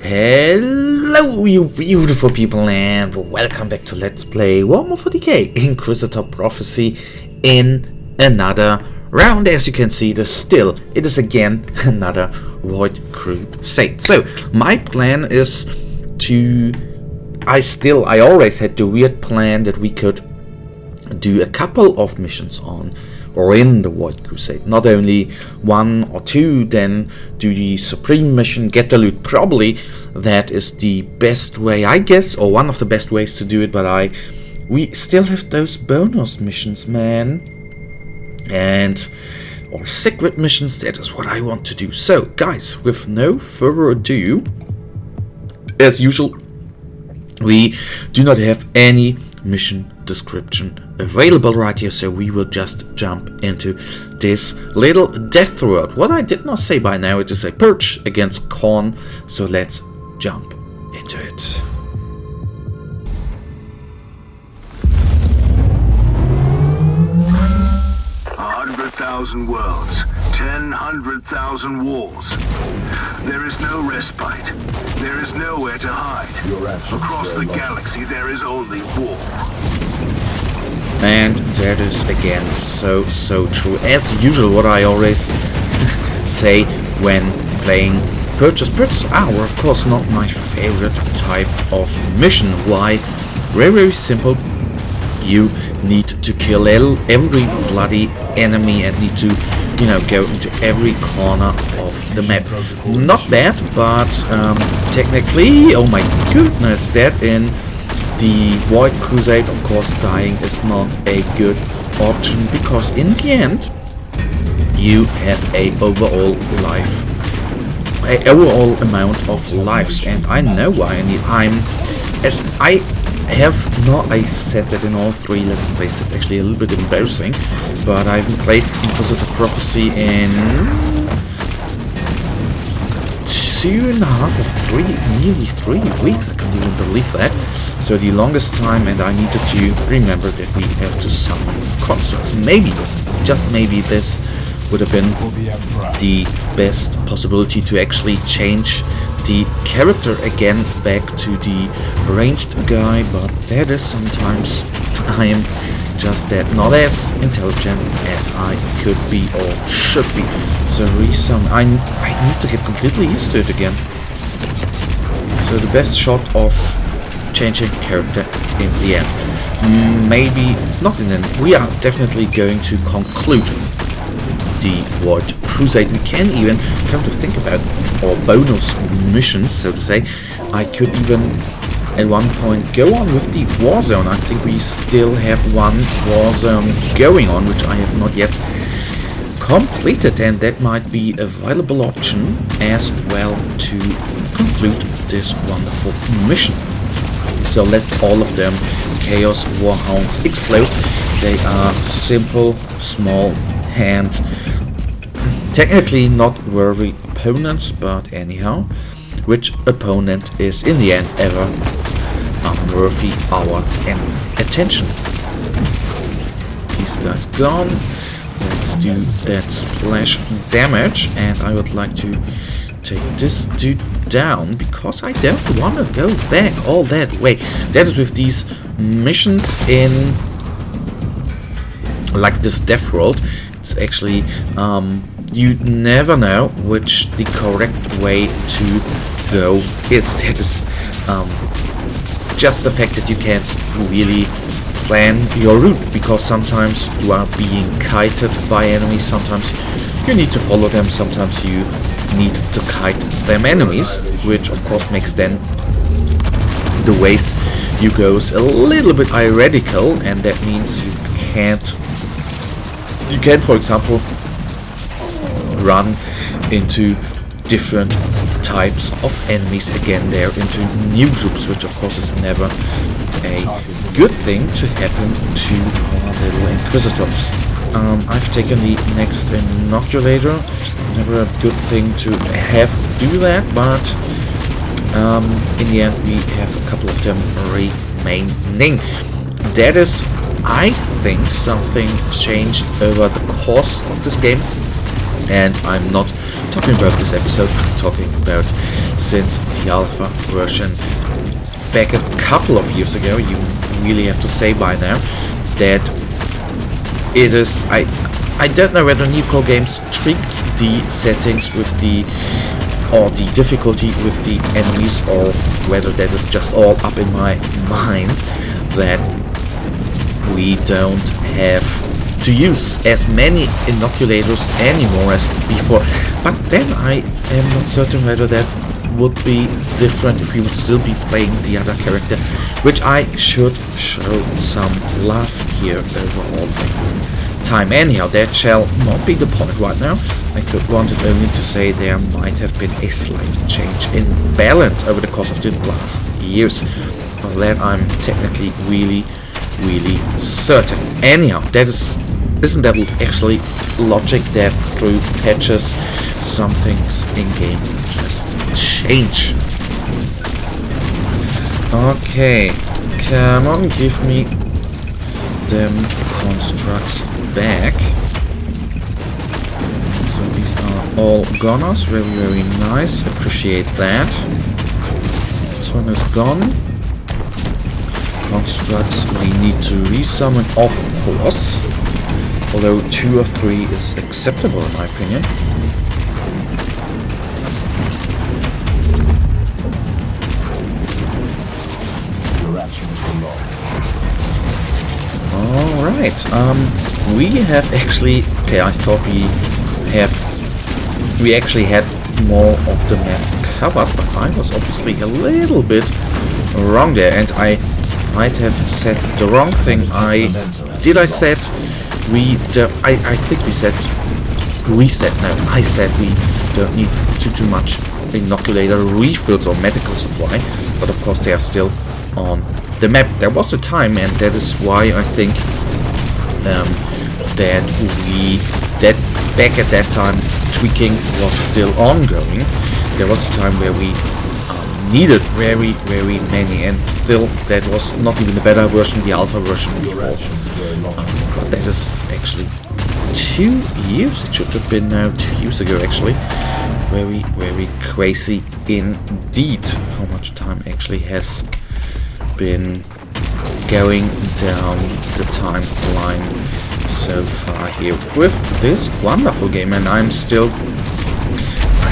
Hello you beautiful people and welcome back to Let's Play Warhammer 40k Inquisitor Prophecy in another round. As you can see, it is again another Void Crusade. So my plan is to I always had the weird plan that we could do a couple of missions on or in the Void Crusade, not only one or two, then do the Supreme mission, get the loot. Probably that is the best way, I guess, or one of the best ways to do it, but we still have those bonus missions, man, or secret missions. That is what I want to do. So guys, with no further ado, as usual, we do not have any mission description available right here, so we will just jump into this little death world. What I did not say by now, it is a purge against Khorne, so let's jump into it. Thousand worlds, 100,000 walls. There is no respite. There is nowhere to hide. Across the galaxy, there is only war. And that is again so true. As usual, what I always say when playing Purges. Purges are, of course, not my favorite type of mission. Why? Very simple. You need to kill every bloody enemy and need to, go into every corner of the map. Not bad, but technically, oh my goodness, that in the Void Crusade, of course, dying is not a good option, because in the end, you have a overall amount of lives, and I know why I said that in all three Let's Plays. That's actually a little bit embarrassing, but I haven't played Inquisitor Prophecy in 2.5 or nearly 3 weeks. I can't even believe that. So the longest time, and I needed to remember that we have to summon constructs. Maybe, just maybe, this would have been the best possibility to actually change the character again back to the ranged guy, but that is sometimes I am just that not as intelligent as I could be or should be. So I need to get completely used to it again. So the best shot of changing character in the end. Maybe not in the end. We are definitely going to conclude the Void Crusade. We can even come to think about our bonus missions, so to say. I could even at one point go on with the Warzone. I think we still have one Warzone going on, which I have not yet completed, and that might be a viable option as well to conclude this wonderful mission. So let all of them Chaos Warhounds explode. They are simple, small, and technically not worthy opponents, but anyhow, which opponent is in the end ever unworthy our attention? These guys gone. Let's do that splash damage, and I would like to take this dude down because I don't want to go back all that way. That is with these missions in like this death world. It's actually you never know which the correct way to go is. That is just the fact that you can't really plan your route, because sometimes you are being kited by enemies, sometimes you need to follow them, sometimes you need to kite them enemies, which of course makes then the ways you goes a little bit ironical, and that means you can, for example, run into different types of enemies again there, into new groups, which of course is never a good thing to happen to our little Inquisitor. I've taken the next inoculator. Never a good thing to do that, but in the end we have a couple of them remaining. That is, I think, something changed over the course of this game, and I'm not talking about this episode, I'm talking about since the alpha version back a couple of years ago. You really have to say by now that it is, I don't know whether Newcore Games tweaked the settings with the difficulty with the enemies, or whether that is just all up in my mind that we don't have to use as many inoculators anymore as before. But then I am not certain whether that would be different if we would still be playing the other character, which I should show some love here over all the time. Anyhow, that shall not be the point right now. I wanted only to say there might have been a slight change in balance over the course of the last years. Well, that I'm technically really certain. Anyhow, isn't that actually logic that through patches some things in game just change? Okay, come on, give me them constructs back. So these are all goners, very nice, appreciate that. This one is gone. Constructs we need to resummon, of course, although 2 or 3 is acceptable in my opinion. Alright, we have actually, okay, I thought we actually had more of the map covered, but I was obviously a little bit wrong there, and I might have said the wrong thing. I said we don't, I think we said reset. No, I said we don't need too much inoculator refills or medical supply, but of course they are still on the map. There was a time, and that is why I think that back at that time tweaking was still ongoing. There was a time where we needed very many, and still that was not even the beta version, the alpha version before. But that is actually 2 years. It should have been now 2 years ago actually. Very crazy indeed how much time actually has been going down the timeline so far here with this wonderful game. And I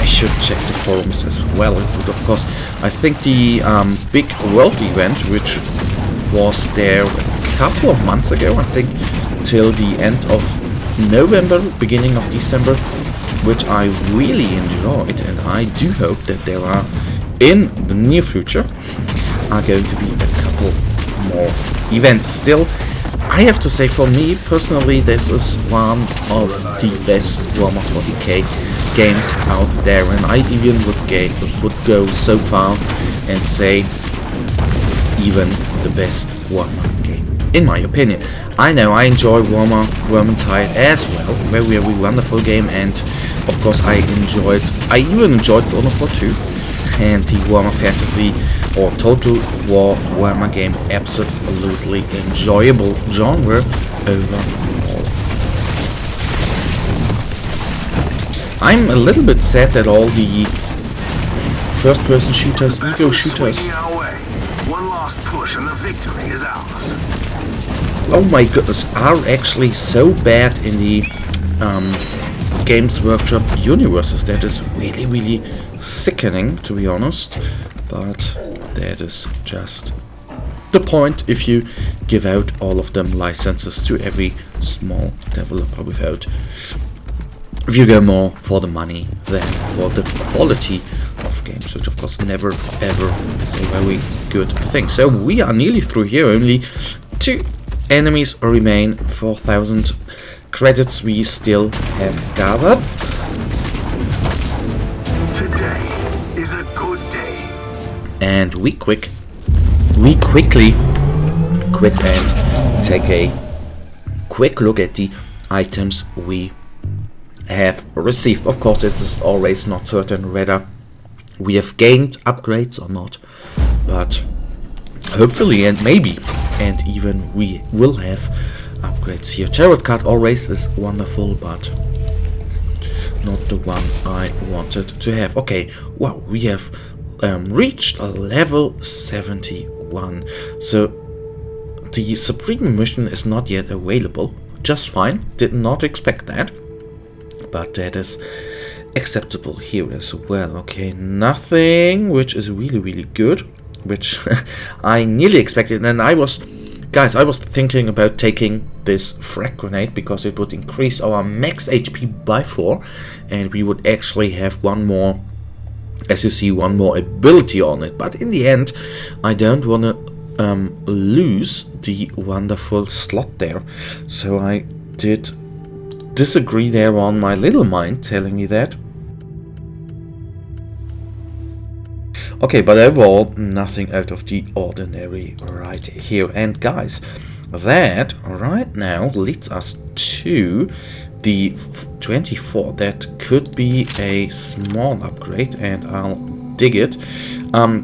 should check the forums as well. It would, of course, I think the big world event, which was there a couple of months ago, I think till the end of November, beginning of December, which I really enjoyed, and I do hope that there are in the near future are going to be a couple more events. Still, I have to say, for me personally, this is one of the best Warhammer 40k games out there, and I even would go so far and say even the best Warhammer game, in my opinion. I know I enjoy Warhammer Vermintide as well, very wonderful game, and of course I even enjoyed Dawn of War 2 and the Warhammer Fantasy or Total War Warhammer game, absolutely enjoyable genre overall. I'm a little bit sad that all the first-person shooters, ego shooters. One last push and the victory is ours. Oh my goodness, are actually so bad in the Games Workshop universes. That is really sickening, to be honest. But that is just the point if you give out all of them licenses to every small developer if you go more for the money than for the quality of games, which of course never ever is a very good thing. So we are nearly through here. Only 2 enemies remain. 4,000 credits we still have gathered. Today is a good day. And we quickly quit and take a quick look at the items we have received. Of course, it is always not certain whether we have gained upgrades or not, but hopefully and maybe and even we will have upgrades here. Tarot card always is wonderful, but not the one I wanted to have. Okay, wow, we have reached a level 71. So the Supreme mission is not yet available. Just fine, did not expect that. But that is acceptable here as well. Okay, nothing which is really good, which I nearly expected. And I was thinking about taking this frag grenade because it would increase our max HP by 4, and we would actually have one more, as you see, one more ability on it. But in the end, I don't want to lose the wonderful slot there, so I did disagree there on my little mind telling me that. Okay, but overall, nothing out of the ordinary right here. And guys, that right now leads us to the 24. That could be a small upgrade, and I'll dig it.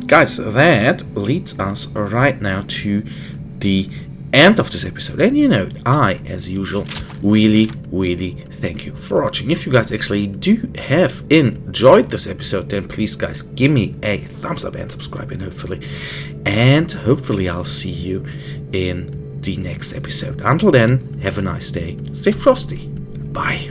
Guys, that leads us right now to the end of this episode. And you know, I, as usual, really thank you for watching. If you guys actually do have enjoyed this episode, then please guys give me a thumbs up and subscribe, and hopefully I'll see you in the next episode. Until then, have a nice day, stay frosty, bye.